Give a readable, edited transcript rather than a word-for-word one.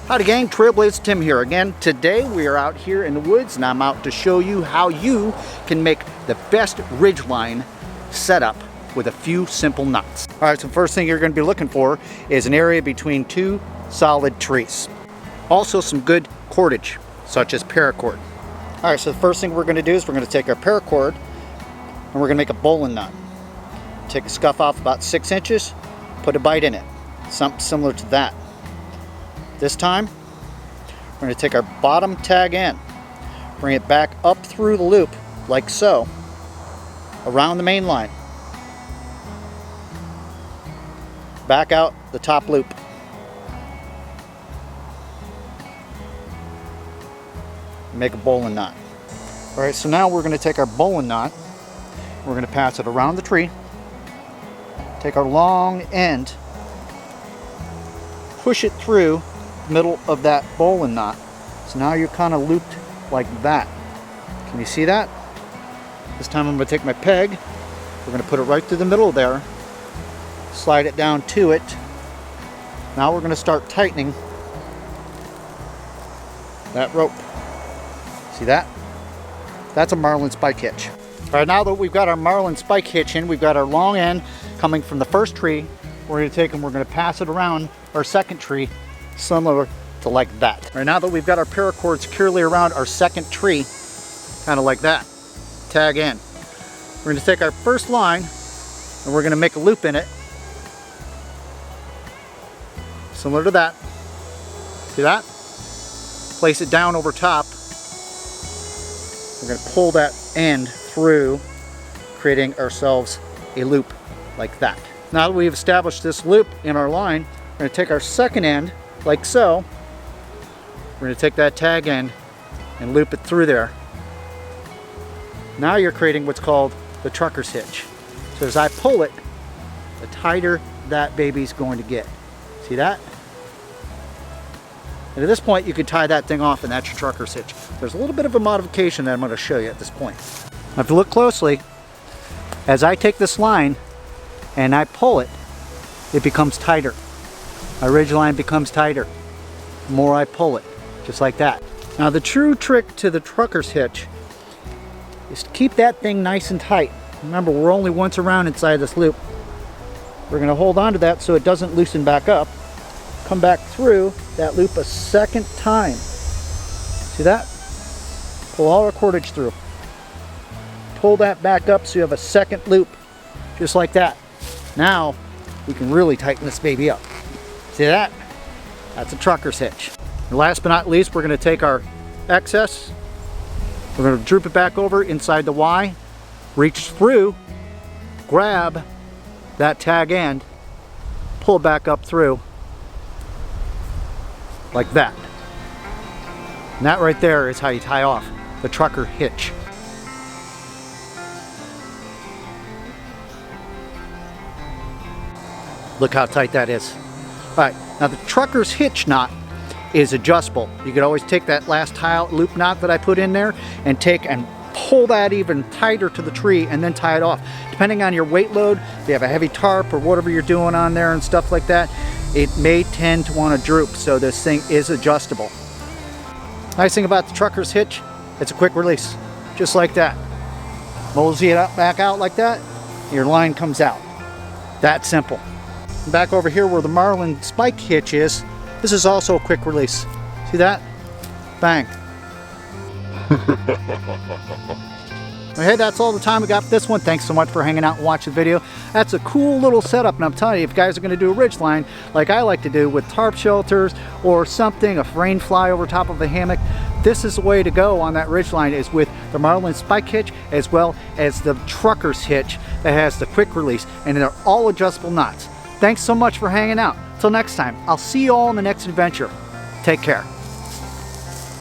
Howdy gang, Trailblazer Tim here again. Today we are out here in the woods and I'm out to show you how you can make the best Ridgeline setup with a few simple knots. Alright, so first thing you're going to be looking for is an area between two solid trees. Also some good cordage, such as paracord. Alright, so the first thing we're going to do is we're going to take our paracord and we're going to make a bowline knot. Take a scuff off about 6 inches, put a bite in it. Something similar to that. This time, we're going to take our bottom tag end, bring it back up through the loop, like so, around the main line. Back out the top loop. Make a bowline knot. Alright, so now we're going to take our bowline knot, we're going to pass it around the tree, take our long end, push it through middle of that bowline knot. So now you're kind of looped like that. Can you see that? This time I'm going to take my peg, we're going to put it right through the middle there, slide it down to it. Now we're going to start tightening that rope. See that? That's a marlin spike hitch. Alright, now that we've got our marlin spike hitch in, we've got our long end coming from the first tree. We're going to take and we're going to pass it around our second tree, similar to like that. Right, now that we've got our paracord securely around our second tree, kind of like that, tag in. We're going to take our first line and we're going to make a loop in it, similar to that. See that? Place it down over top. We're going to pull that end through, creating ourselves a loop like that. Now that we've established this loop in our line, we're going to take our second end, like so. We're going to take that tag end and loop it through there. Now you're creating what's called the trucker's hitch. So as I pull it, the tighter that baby's going to get. See that? And at this point you could tie that thing off and that's your trucker's hitch. There's a little bit of a modification that I'm going to show you at this point. Now if you look closely, as I take this line and I pull it, it becomes tighter. My Ridgeline becomes tighter the more I pull it, just like that. Now the true trick to the trucker's hitch is to keep that thing nice and tight. Remember, we're only once around inside this loop. We're going to hold on to that so it doesn't loosen back up. Come back through that loop a second time. See that? Pull all our cordage through. Pull that back up so you have a second loop, just like that. Now we can really tighten this baby up. See that? That's a trucker's hitch. And last but not least, we're going to take our excess, we're going to droop it back over inside the Y, reach through, grab that tag end, pull it back up through, like that. And that right there is how you tie off the trucker hitch. Look how tight that is. Alright, now the trucker's hitch knot is adjustable. You could always take that last tile loop knot that I put in there and take and pull that even tighter to the tree and then tie it off. Depending on your weight load, if you have a heavy tarp or whatever you're doing on there and stuff like that, it may tend to want to droop, so this thing is adjustable. Nice thing about the trucker's hitch, it's a quick release, just like that. Mosey it up, back out like that, your line comes out. That simple. Back over here where the marlin spike hitch is, this is also a quick release. See that? Bang. Hey, that's all the time we got for this one. Thanks so much for hanging out and watching the video. That's a cool little setup, and I'm telling you, if you guys are going to do a Ridgeline like I like to do with tarp shelters or something, a rain fly over top of a hammock, this is the way to go on that Ridgeline, is with the marlin spike hitch as well as the trucker's hitch that has the quick release, and they're all adjustable knots. Thanks so much for hanging out. Till next time, I'll see you all in the next adventure. Take care.